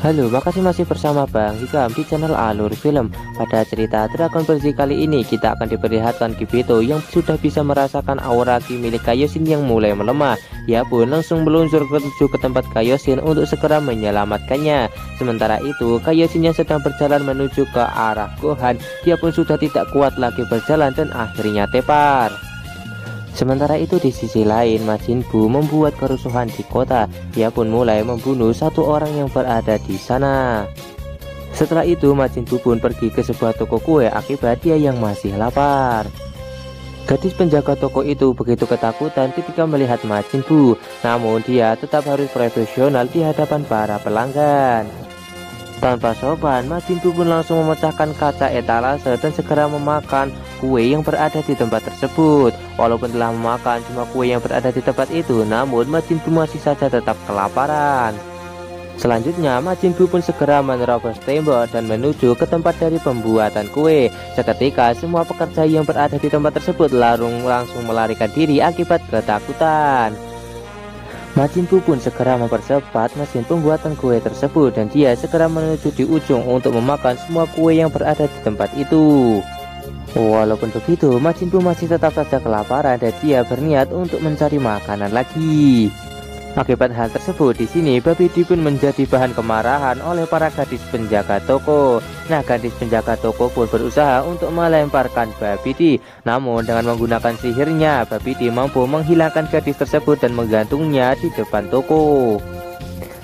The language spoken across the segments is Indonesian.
Halo, makasih masih bersama Bang Hikam di channel Alur Film. Pada cerita Dragon Ball Z kali ini kita akan diperlihatkan Kibito yang sudah bisa merasakan aura ki milik Kaioshin yang mulai melemah. Ia pun langsung meluncur menuju ke tempat Kaioshin untuk segera menyelamatkannya. Sementara itu, Kaioshin yang sedang berjalan menuju ke arah Gohan, dia pun sudah tidak kuat lagi berjalan dan akhirnya tepar. Sementara itu di sisi lain, Majin Buu membuat kerusuhan di kota. Dia pun mulai membunuh satu orang yang berada di sana. Setelah itu Majin Buu pun pergi ke sebuah toko kue akibat dia yang masih lapar. Gadis penjaga toko itu begitu ketakutan ketika melihat Majin Buu, namun dia tetap harus profesional di hadapan para pelanggan. Tanpa sopan, Majin Buu pun langsung memecahkan kaca etalase dan segera memakan kue yang berada di tempat tersebut. Walaupun telah memakan cuma kue yang berada di tempat itu, namun Majin Buu masih saja tetap kelaparan. Selanjutnya, Majin Buu pun segera menerobos tembok dan menuju ke tempat dari pembuatan kue. Seketika, semua pekerja yang berada di tempat tersebut langsung melarikan diri akibat ketakutan. Majin Buu pun segera mempercepat mesin pembuatan kue tersebut dan dia segera menuju di ujung untuk memakan semua kue yang berada di tempat itu. Walaupun begitu, Majin Buu masih tetap saja kelaparan dan dia berniat untuk mencari makanan lagi. Akibat hal tersebut, di sini Babidi pun menjadi bahan kemarahan oleh para gadis penjaga toko. Nah, gadis penjaga toko pun berusaha untuk melemparkan Babidi. Namun dengan menggunakan sihirnya, Babidi mampu menghilangkan gadis tersebut dan menggantungnya di depan toko.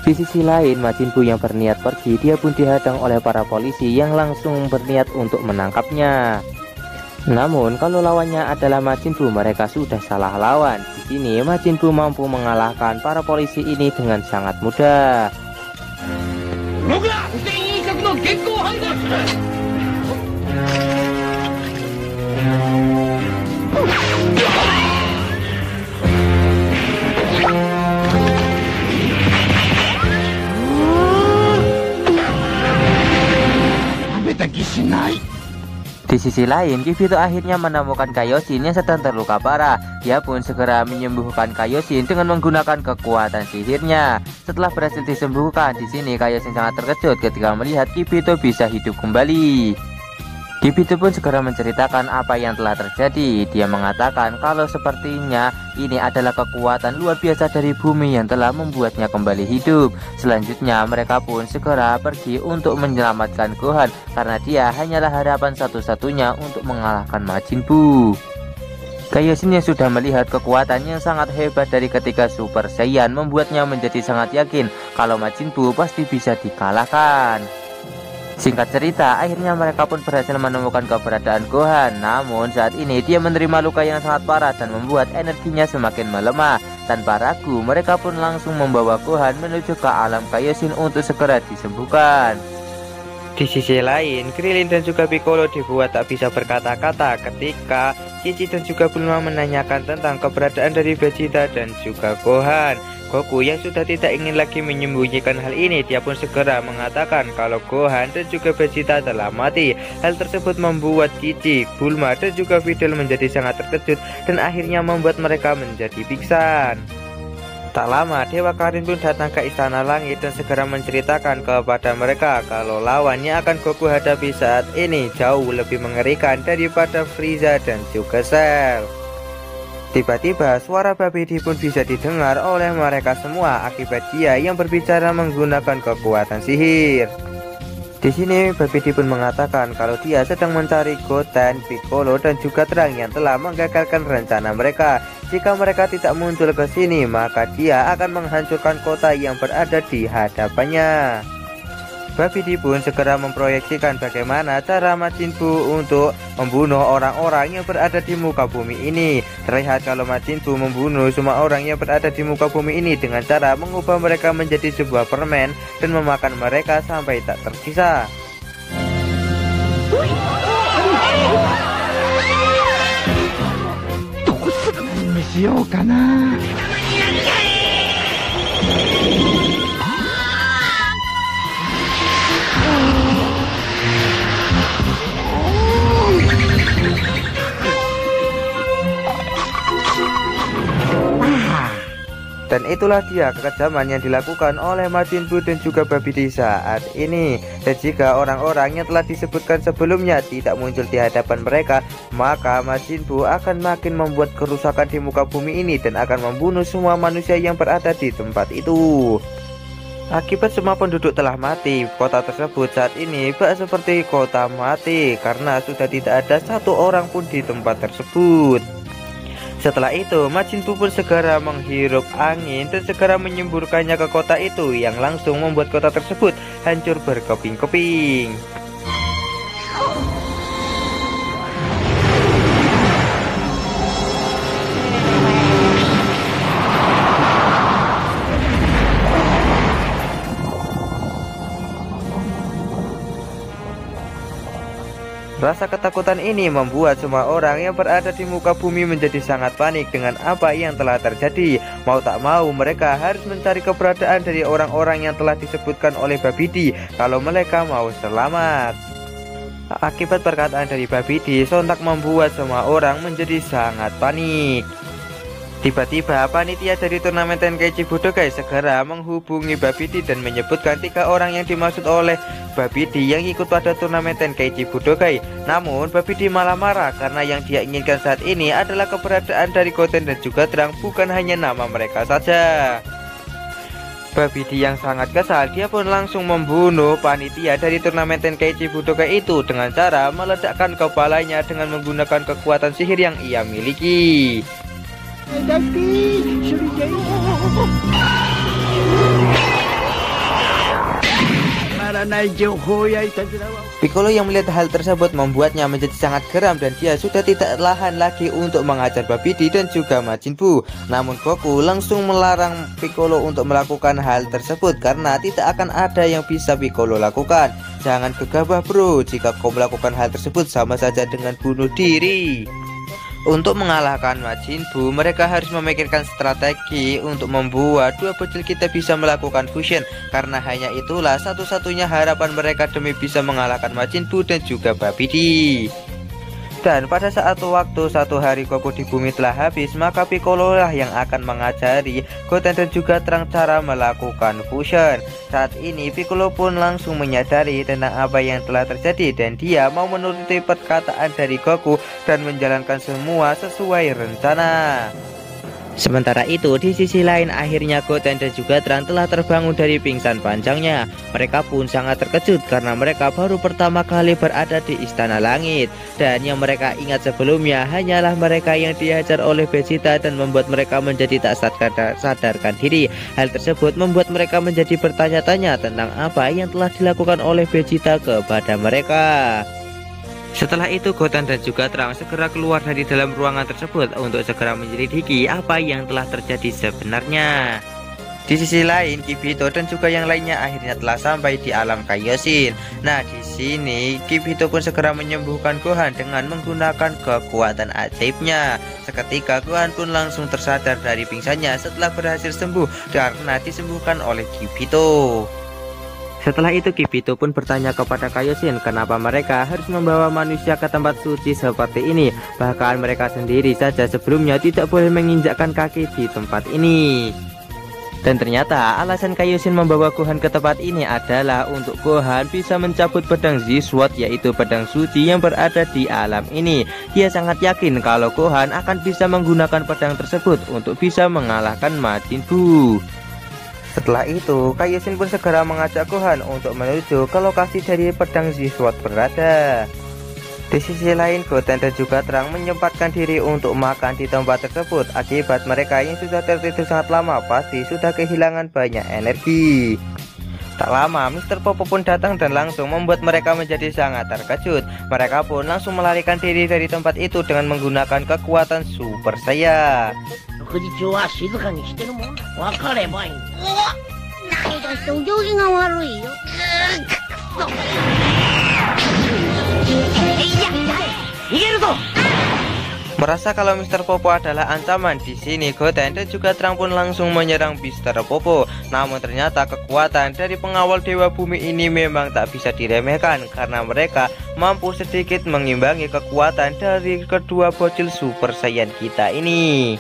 Di sisi lain, Majin Buu yang berniat pergi, dia pun dihadang oleh para polisi yang langsung berniat untuk menangkapnya. Namun kalau lawannya adalah Majin Buu, mereka sudah salah lawan. Di sini Majin Buu mampu mengalahkan para polisi ini dengan sangat mudah. Di sisi lain, Kibito akhirnya menemukan Kaioshin yang sedang terluka parah. Dia pun segera menyembuhkan Kaioshin dengan menggunakan kekuatan sihirnya. Setelah berhasil disembuhkan, di sini Kaioshin sangat terkejut ketika melihat Kibito bisa hidup kembali. Kibito pun segera menceritakan apa yang telah terjadi. Dia mengatakan kalau sepertinya ini adalah kekuatan luar biasa dari bumi yang telah membuatnya kembali hidup. Selanjutnya mereka pun segera pergi untuk menyelamatkan Gohan karena dia hanyalah harapan satu-satunya untuk mengalahkan Majin Buu. Kaioshin yang sudah melihat kekuatan yang sangat hebat dari ketika Super Saiyan membuatnya menjadi sangat yakin kalau Majin Buu pasti bisa dikalahkan. Singkat cerita, akhirnya mereka pun berhasil menemukan keberadaan Gohan. Namun saat ini dia menerima luka yang sangat parah dan membuat energinya semakin melemah. Tanpa ragu, mereka pun langsung membawa Gohan menuju ke alam Kaioshin untuk segera disembuhkan. Di sisi lain, Krillin dan juga Piccolo dibuat tak bisa berkata-kata ketika Cici dan juga Bulma menanyakan tentang keberadaan dari Vegeta dan juga Gohan. Goku yang sudah tidak ingin lagi menyembunyikan hal ini, dia pun segera mengatakan kalau Gohan dan juga Vegeta telah mati. Hal tersebut membuat Cici, Bulma dan juga Videl menjadi sangat terkejut dan akhirnya membuat mereka menjadi pingsan. Tak lama, Dewa Karin pun datang ke Istana Langit dan segera menceritakan kepada mereka kalau lawannya akan Goku hadapi saat ini jauh lebih mengerikan daripada Frieza dan juga Cell. Tiba-tiba suara Babidi pun bisa didengar oleh mereka semua akibat dia yang berbicara menggunakan kekuatan sihir. Di sini Babidi pun mengatakan kalau dia sedang mencari Goten, Piccolo dan juga Trunks yang telah menggagalkan rencana mereka. Jika mereka tidak muncul ke sini, maka dia akan menghancurkan kota yang berada di hadapannya. Babidi pun segera memproyeksikan bagaimana cara Majin Buu untuk membunuh orang-orang yang berada di muka bumi ini. Terlihat kalau Majin Buu membunuh semua orang yang berada di muka bumi ini dengan cara mengubah mereka menjadi sebuah permen dan memakan mereka sampai tak tersisa. Dan itulah dia kekejaman yang dilakukan oleh Majin Buu dan juga Babidi saat ini. Dan jika orang-orang yang telah disebutkan sebelumnya tidak muncul di hadapan mereka, maka Majin Buu akan makin membuat kerusakan di muka bumi ini dan akan membunuh semua manusia yang berada di tempat itu. Akibat semua penduduk telah mati, kota tersebut saat ini bak seperti kota mati karena sudah tidak ada satu orang pun di tempat tersebut. Setelah itu, Majin Buu pun segera menghirup angin dan segera menyemburkannya ke kota itu yang langsung membuat kota tersebut hancur berkeping-keping. Rasa ketakutan ini membuat semua orang yang berada di muka bumi menjadi sangat panik dengan apa yang telah terjadi. Mau tak mau mereka harus mencari keberadaan dari orang-orang yang telah disebutkan oleh Babidi kalau mereka mau selamat. Akibat perkataan dari Babidi sontak membuat semua orang menjadi sangat panik. Tiba-tiba panitia dari turnamen Tenkaichi Budokai segera menghubungi Babidi dan menyebutkan 3 orang yang dimaksud oleh Babidi yang ikut pada turnamen Tenkaichi Budokai. Namun Babidi malah marah karena yang dia inginkan saat ini adalah keberadaan dari Goten dan juga Drang, bukan hanya nama mereka saja. Babidi yang sangat kesal, dia pun langsung membunuh panitia dari turnamen Tenkaichi Budokai itu dengan cara meledakkan kepalanya dengan menggunakan kekuatan sihir yang ia miliki. Piccolo yang melihat hal tersebut membuatnya menjadi sangat geram dan dia sudah tidak tahan lagi untuk mengajar Babidi dan juga Majin Buu. Namun Goku langsung melarang Piccolo untuk melakukan hal tersebut karena tidak akan ada yang bisa Piccolo lakukan. Jangan gegabah bro, jika kau melakukan hal tersebut sama saja dengan bunuh diri. Untuk mengalahkan Majin Buu, mereka harus memikirkan strategi untuk membuat dua bocil kita bisa melakukan fusion. Karena hanya itulah satu-satunya harapan mereka demi bisa mengalahkan Majin Buu dan juga Babidi. Dan pada saat waktu satu hari Goku di bumi telah habis, maka Piccolo lah yang akan mengajari Goten dan juga Drang cara melakukan fusion. Saat ini Piccolo pun langsung menyadari tentang apa yang telah terjadi dan dia mau menuruti perkataan dari Goku dan menjalankan semua sesuai rencana. Sementara itu, di sisi lain akhirnya Goten dan juga Drang telah terbangun dari pingsan panjangnya. Mereka pun sangat terkejut karena mereka baru pertama kali berada di Istana Langit. Dan yang mereka ingat sebelumnya hanyalah mereka yang dihajar oleh Vegeta dan membuat mereka menjadi tak sadarkan diri. Hal tersebut membuat mereka menjadi bertanya-tanya tentang apa yang telah dilakukan oleh Vegeta kepada mereka. Setelah itu Goten dan juga Drang segera keluar dari dalam ruangan tersebut untuk segera menyelidiki apa yang telah terjadi sebenarnya. Di sisi lain, Kibito dan juga yang lainnya akhirnya telah sampai di alam Kaioshin. Nah, di sini Kibito pun segera menyembuhkan Gohan dengan menggunakan kekuatan ajaibnya. Seketika Gohan pun langsung tersadar dari pingsannya setelah berhasil sembuh karena disembuhkan oleh Kibito. Setelah itu Kibito pun bertanya kepada Kaioshin kenapa mereka harus membawa manusia ke tempat suci seperti ini. Bahkan mereka sendiri saja sebelumnya tidak boleh menginjakkan kaki di tempat ini. Dan ternyata alasan Kaioshin membawa Gohan ke tempat ini adalah untuk Gohan bisa mencabut pedang Z-Sword, yaitu pedang suci yang berada di alam ini. Dia sangat yakin kalau Gohan akan bisa menggunakan pedang tersebut untuk bisa mengalahkan Majin Buu. Setelah itu, Kaioshin pun segera mengajak Gohan untuk menuju ke lokasi dari pedang Z-Sword berada. Di sisi lain, Goten dan juga Drang menyempatkan diri untuk makan di tempat tersebut. Akibat mereka yang sudah tertidur sangat lama pasti sudah kehilangan banyak energi. Tak lama, Mr. Popo pun datang dan langsung membuat mereka menjadi sangat terkejut. Mereka pun langsung melarikan diri dari tempat itu dengan menggunakan kekuatan Super Saiyan. 翌日は静かにしてるもんだ。分かればいい。何だってお行儀が悪いよ。逃げるぞ。 Merasa kalau Mr. Popo adalah ancaman, di sini Goten dan juga Drang pun langsung menyerang Mr. Popo. Namun ternyata kekuatan dari pengawal Dewa Bumi ini memang tak bisa diremehkan karena mereka mampu sedikit mengimbangi kekuatan dari kedua bocil Super Saiyan kita ini.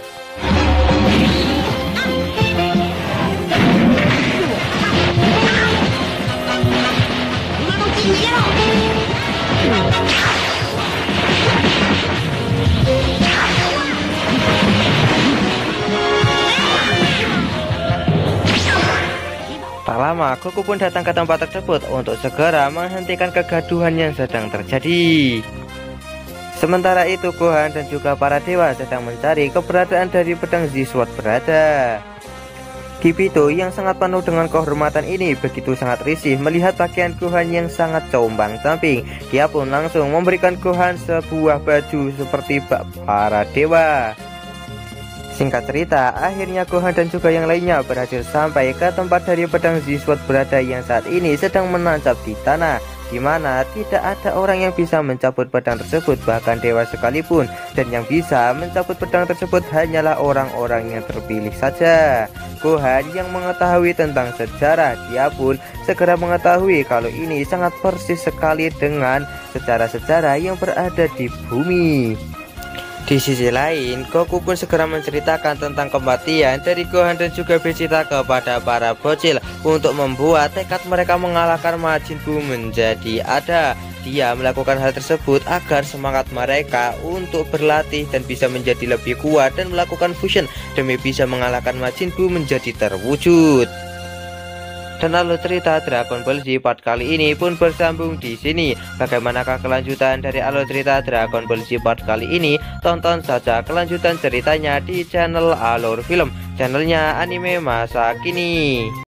lama, Goku pun datang ke tempat tersebut untuk segera menghentikan kegaduhan yang sedang terjadi. Sementara itu Gohan dan juga para dewa sedang mencari keberadaan dari pedang Z-Sword berada. Kibito yang sangat penuh dengan kehormatan ini begitu sangat risih melihat pakaian Gohan yang sangat compang-camping. Dia pun langsung memberikan Gohan sebuah baju seperti bak para dewa. Singkat cerita, akhirnya Gohan dan juga yang lainnya berhasil sampai ke tempat dari pedang Z-Sword berada yang saat ini sedang menancap di tanah, di mana tidak ada orang yang bisa mencabut pedang tersebut, bahkan dewa sekalipun, dan yang bisa mencabut pedang tersebut hanyalah orang-orang yang terpilih saja. Gohan yang mengetahui tentang sejarah, dia pun segera mengetahui kalau ini sangat persis sekali dengan sejarah-sejarah yang berada di bumi. Di sisi lain, Goku pun segera menceritakan tentang kematian dari Gohan dan juga Vegeta kepada para bocil untuk membuat tekad mereka mengalahkan Majin Buu menjadi ada. Dia melakukan hal tersebut agar semangat mereka untuk berlatih dan bisa menjadi lebih kuat dan melakukan fusion demi bisa mengalahkan Majin Buu menjadi terwujud. Dan lalu cerita Dragon Ball Z part kali ini pun bersambung di sini. Bagaimanakah kelanjutan dari alur cerita Dragon Ball Z part kali ini? Tonton saja kelanjutan ceritanya di channel Alur Film, channelnya anime masa kini.